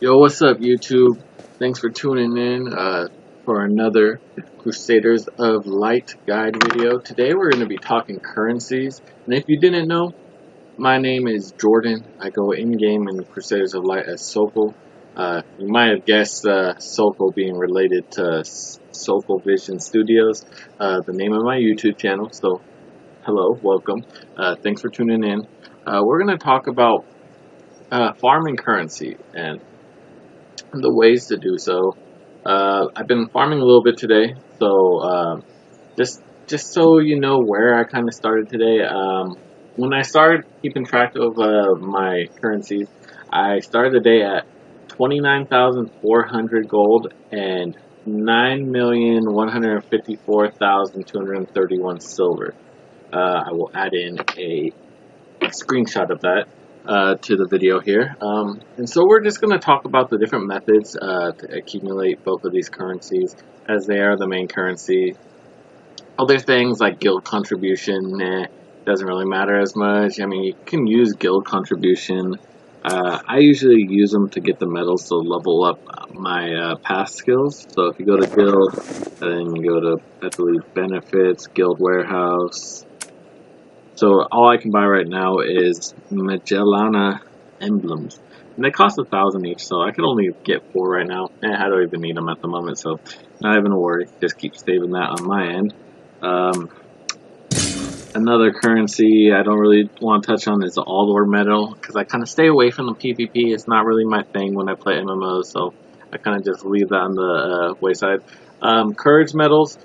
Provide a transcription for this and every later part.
Yo, what's up, YouTube? Thanks for tuning in for another Crusaders of Light guide video. Today we're going to be talking currencies. And if you didn't know, my name is Jordan. I go in-game in Crusaders of Light as Sokol. You might have guessed Sokol being related to Sokol Vision Studios, the name of my YouTube channel. So, hello, welcome. Thanks for tuning in. We're going to talk about farming currency and the ways to do so. I've been farming a little bit today, so just so you know where I kind of started today. When I started keeping track of my currencies, I started the day at 29,400 gold and 9,154,231 silver. I will add in a screenshot of that to the video here. And so we're just going to talk about the different methods to accumulate both of these currencies, as they are the main currency. Other things like guild contribution, doesn't really matter as much. I mean, you can use guild contribution. I usually use them to get the medals to level up my past skills. So if you go to guild, and then you go to, I believe, benefits, guild warehouse. So all I can buy right now is Magellana emblems, and they cost 1,000 each. So I could only get 4 right now, and I don't even need them at the moment. So not even a worry. Just keep saving that on my end. Another currency I don't really want to touch on is the All-Lore medal, because I kind of stay away from the PvP. It's not really my thing when I play MMOs, so I kind of just leave that on the wayside. Courage medals.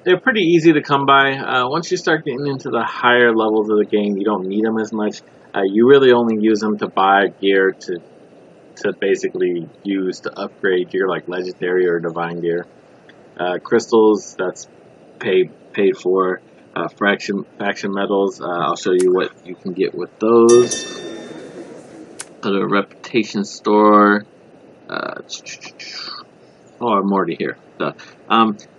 They're pretty easy to come by. Once you start getting into the higher levels of the game, you don't need them as much. You really only use them to buy gear to basically use to upgrade gear like legendary or divine gear. Crystals, that's paid for. Faction medals, I'll show you what you can get with those. Go to a reputation store. I'm already here. So,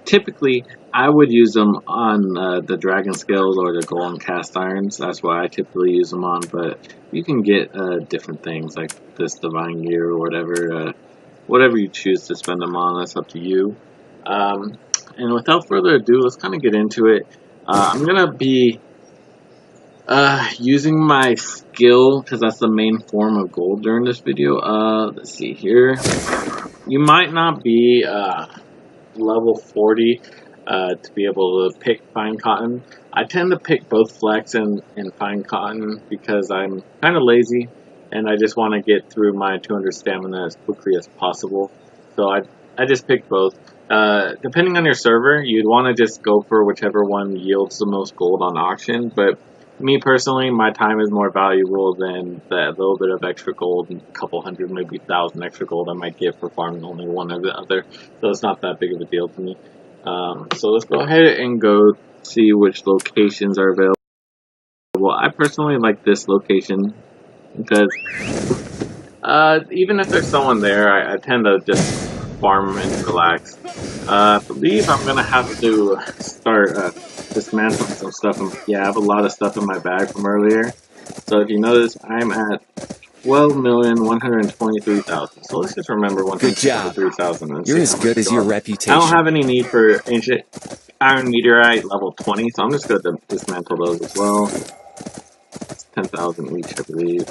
typically, I would use them on the dragon scales or the golden cast irons. That's what I typically use them on. But you can get different things like this divine gear or whatever. Whatever you choose to spend them on, that's up to you. And without further ado, let's kind of get into it. I'm gonna be using my skill, because that's the main form of gold during this video. Let's see here. You might not be level 40 to be able to pick fine cotton. I tend to pick both flex and fine cotton because I'm kind of lazy and I just want to get through my 200 stamina as quickly as possible. So I just pick both. Depending on your server, you'd want to just go for whichever one yields the most gold on auction, but me personally, my time is more valuable than that little bit of extra gold, and a couple hundred, maybe 1,000 extra gold I might get for farming only one or the other, so it's not that big of a deal to me. So let's go ahead and go see which locations are available. I personally like this location because even if there's someone there, I tend to just farm and relax. I believe I'm gonna have to start dismantling some stuff. Yeah, I have a lot of stuff in my bag from earlier. So if you notice, I'm at 12,123,000. So let's just remember Good job. 123,000. You're as good as your reputation. I don't have any need for ancient iron meteorite level 20, so I'm just going to dismantle those as well. It's 10,000 each, I believe.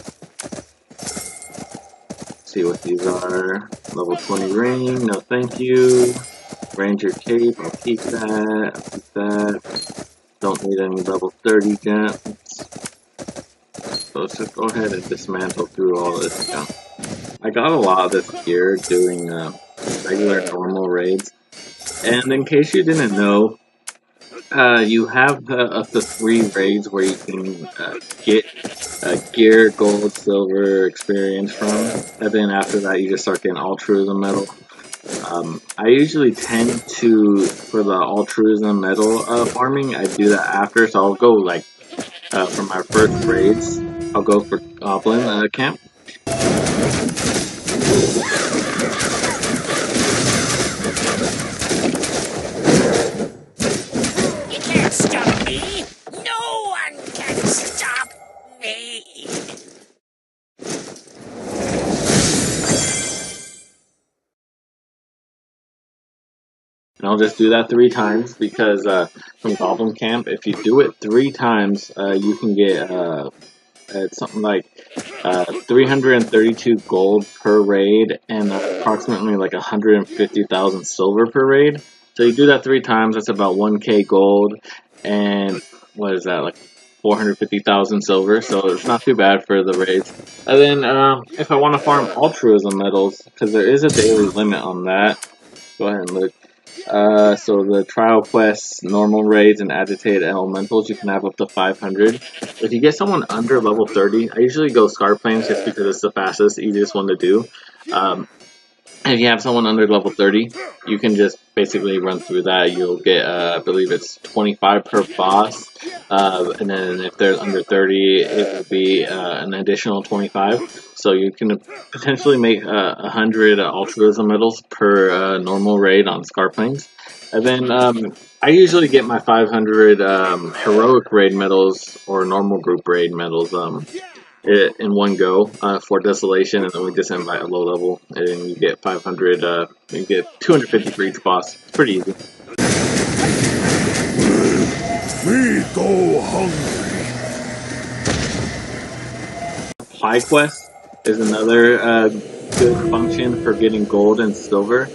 See what these are. Level 20 ring, no thank you. Ranger cape, I'll keep that. I'll keep that. Don't need any level 30 gems. So let's just go ahead and dismantle through all this junk. I got a lot of this gear doing regular normal raids. And in case you didn't know, you have up to 3 raids where you can get gear, gold, silver, experience from. And then after that, you just start getting Altruism medal. I usually tend to, for the Altruism medal farming, I do that after. So I'll go like, for my first raids, I'll go for Goblin camp. You can't stop me! No one can stop me! And I'll just do that 3 times because from Goblin Camp, if you do it 3 times, you can get it's something like 332 gold per raid and approximately like 150,000 silver per raid. So you do that 3 times, that's about 1k gold, and what is that, like 450,000 silver, so it's not too bad for the raids. And then if I want to farm Altruism medals, because there is a daily limit on that, go ahead and look. So the trial quests, normal raids, and agitated elementals, you can have up to 500. If you get someone under level 30, I usually go Scar Plains just because it's the fastest, easiest one to do. If you have someone under level 30, you can just basically run through that. You'll get, I believe it's 25 per boss, and then if they're under 30, it will be an additional 25. So you can potentially make 100 altruism medals per normal raid on Scar Plains. And then I usually get my 500 heroic raid medals or normal group raid medals in one go for Desolation, and then we just invite a low level, and you get 500, you get 250 for each boss. It's pretty easy. We go hungry. Supply quest is another good function for getting gold and silver.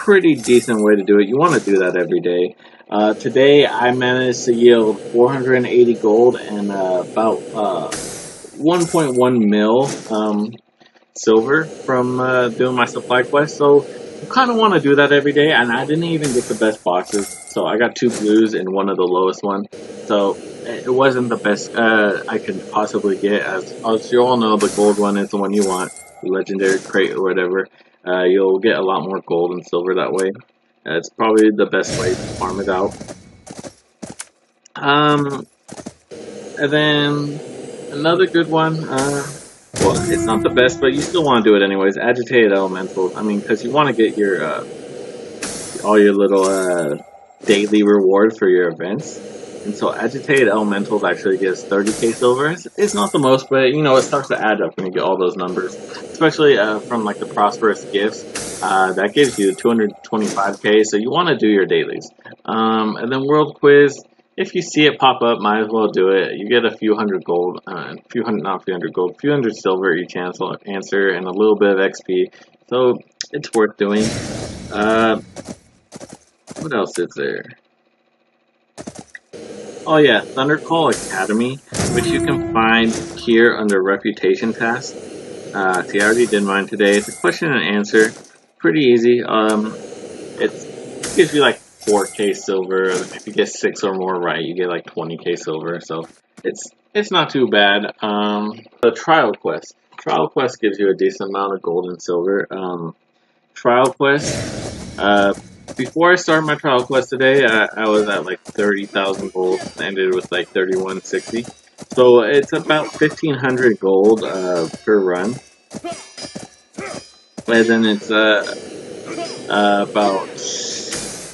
Pretty decent way to do it. You want to do that every day. Today I managed to yield 480 gold and about 1.1 mil silver from doing my supply quest. So you kind of want to do that every day. And I didn't even get the best boxes. So I got 2 blues and one of the lowest one. So it wasn't the best I could possibly get. As you all know, the gold one is the one you want, the legendary crate or whatever. You'll get a lot more gold and silver that way. It's probably the best way to farm it out. And then another good one, well, it's not the best, but you still want to do it anyways. Agitated elementals. I mean, because you want to get your all your little daily reward for your events. And so agitated elementals actually gives 30k silver. It's not the most, but you know, it starts to add up when you get all those numbers. Especially from like the prosperous gifts. That gives you 225k, so you want to do your dailies. And then world quiz. If you see it pop up, might as well do it. You get a few hundred gold, not a few hundred gold, a few hundred silver each answer, and a little bit of XP. So it's worth doing. What else is there? Oh yeah, Thundercall Academy, which you can find here under Reputation Task. See, I already did mine today. It's a question and answer. Pretty easy. It gives you like 4k silver. If you get 6 or more right, you get like 20k silver. So it's not too bad. The trial quest. Trial quest gives you a decent amount of gold and silver. Trial quest. Before I started my trial quest today, I was at like 30,000 gold. I ended with like 3160. So it's about 1,500 gold per run. And then it's about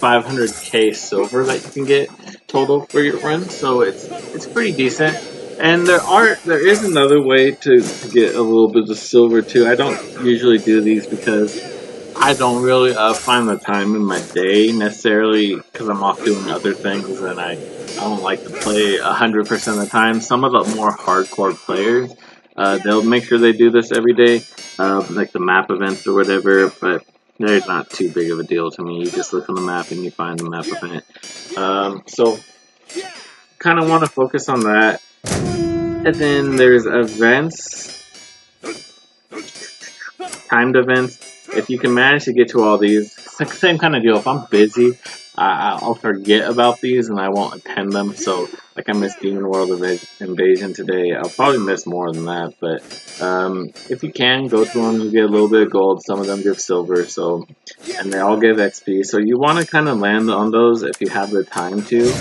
500k silver that you can get total for your run. So it's pretty decent. And there is another way to get a little bit of silver too. I don't usually do these because I don't really find the time in my day necessarily because I'm off doing other things and I don't like to play 100% of the time. Some of the more hardcore players, they'll make sure they do this every day, like the map events or whatever, but they're not too big of a deal to me. You just look on the map and you find the map event. So kind of want to focus on that. And then there's events, timed events. If you can manage to get to all these, it's like the same kind of deal. If I'm busy, I'll forget about these and I won't attend them. So, like I missed Demon World Invasion today. I'll probably miss more than that. But if you can, go to them. You get a little bit of gold. Some of them give silver. So, and they all give XP. So you want to kind of land on those if you have the time to.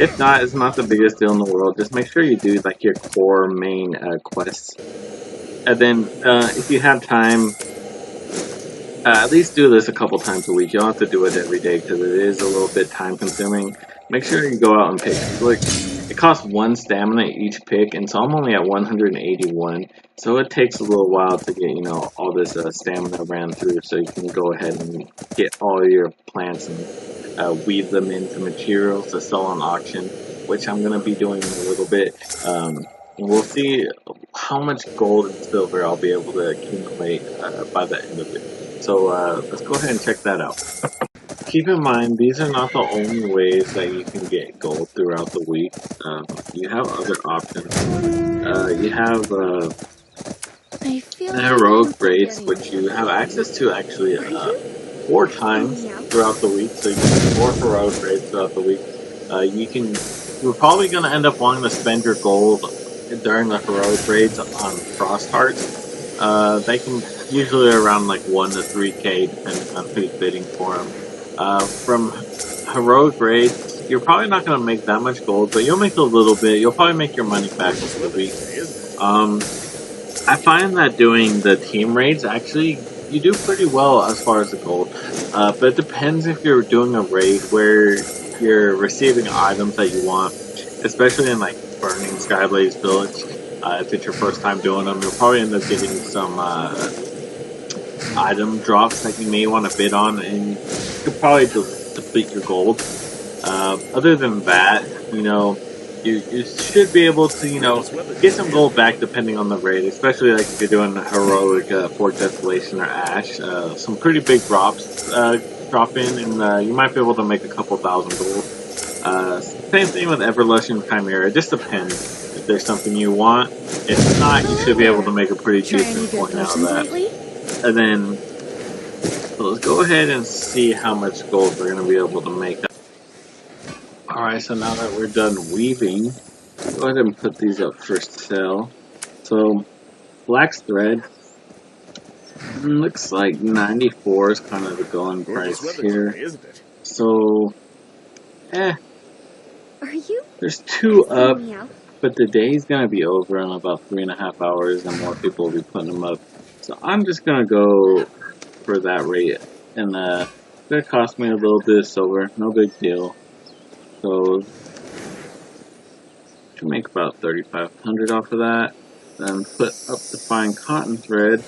If not, it's not the biggest deal in the world. Just make sure you do like your core main quests. And then if you have time, At least do this a couple times a week. You don't have to do it every day because it is a little bit time consuming. Make sure you go out and pick. Like, it costs 1 stamina each pick, and so I'm only at 181. So it takes a little while to get, you know, all this stamina ran through, so you can go ahead and get all your plants and weave them into materials to sell on auction, which I'm gonna be doing in a little bit. And we'll see how much gold and silver I'll be able to accumulate by the end of it. So let's go ahead and check that out. Keep in mind, these are not the only ways that you can get gold throughout the week. You have other options. You have the heroic raids, which you have access to actually 4 times throughout the week. So you get 4 heroic raids throughout the week. You're probably going to end up wanting to spend your gold during the heroic raids on frost hearts. They can usually around like 1 to 3k depending on who's bidding for them. From heroic raids, you're probably not going to make that much gold, but you'll make a little bit. You'll probably make your money back over the week. I find that doing the team raids, actually, you do pretty well as far as the gold. But it depends if you're doing a raid where you're receiving items that you want, especially in like Burning Skyblaze Village. If it's your first time doing them, you'll probably end up getting some item drops that you may want to bid on, and you could probably deplete your gold. Other than that, you know, you should be able to, you know, get some gold back depending on the raid, especially like if you're doing a heroic Fort Desolation or Ash. Some pretty big drops drop in, and you might be able to make a couple thousand gold. Same thing with Everlush and Chimera. It just depends if there's something you want. If not, you should be able to make a pretty decent point out of that. And then, so let's go ahead and see how much gold we're going to be able to make. Alright, so now that we're done weaving, go ahead and put these up for sale. So, black thread, looks like 94 is kind of the going price here. So, there's 2 up, but the day's going to be over in about 3.5 hours, and more people will be putting them up. So I'm just going to go for that rate, and it's going to cost me a little bit of silver, no big deal. So, to make about 3,500 off of that. Then put up the fine cotton thread.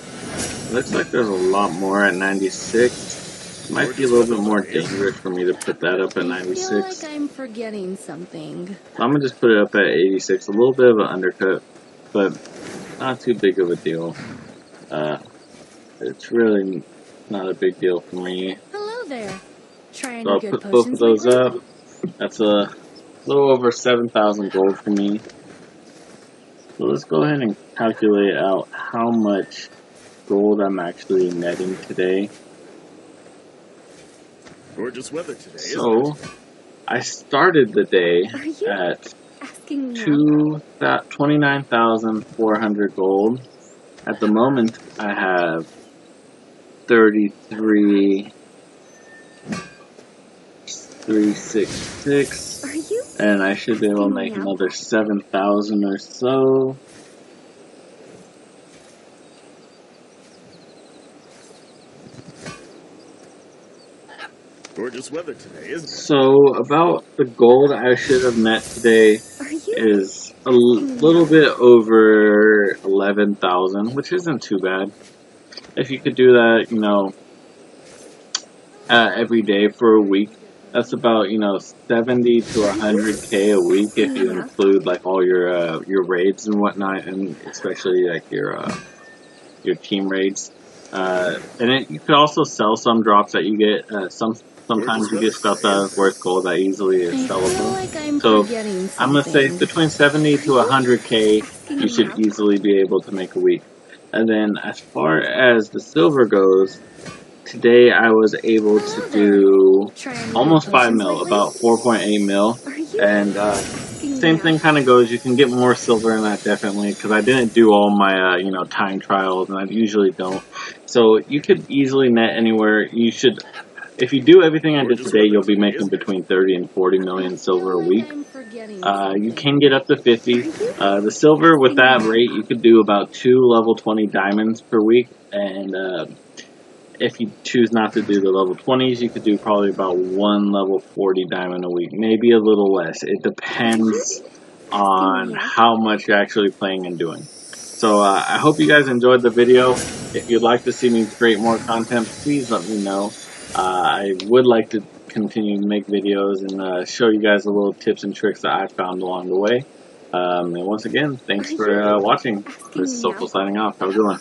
Looks like there's a lot more at 96. Might be a little bit more dangerous for me to put that up at 96. I feel like I'm forgetting something. So I'm gonna just put it up at 86. A little bit of an undercut, but not too big of a deal. It's really not a big deal for me. Hello there. Trying So I'll put both of those up. That's a little over 7,000 gold for me. So let's go ahead and calculate out how much gold I'm actually netting today. Gorgeous weather today. So I started the day at 29,400 gold. At the moment, I have 33,366, and I should be able to make another 7,000 or so. Gorgeous weather today, isn't it? So about the gold I should have net today is a little bit over 11,000, which isn't too bad. If you could do that, you know, every day for a week, that's about, you know, 70 to 100k a week if you include like all your raids and whatnot, and especially like your team raids. And you could also sell some drops that you get. Sometimes you get stuff that is worth gold that easily is sellable. So I'm gonna say between 70 to 100k, you should easily be able to make a week. And then as far as the silver goes, today I was able to do almost 5 mil, about 4.8 mil. And same thing kind of goes. You can get more silver in that definitely, because I didn't do all my you know, time trials, and I usually don't. So you could easily net anywhere. You should. If you do everything I did today, you'll be making between 30 and 40 million silver a week. You can get up to 50. The silver, with that rate, you could do about 2 level 20 diamonds per week. And If you choose not to do the level 20s, you could do probably about 1 level 40 diamond a week, maybe a little less. It depends on how much you're actually playing and doing. So I hope you guys enjoyed the video. If you'd like to see me create more content, please let me know. I would like to continue to make videos and show you guys the little tips and tricks that I found along the way. And once again, thanks for watching. This is Social signing off. Have a good one.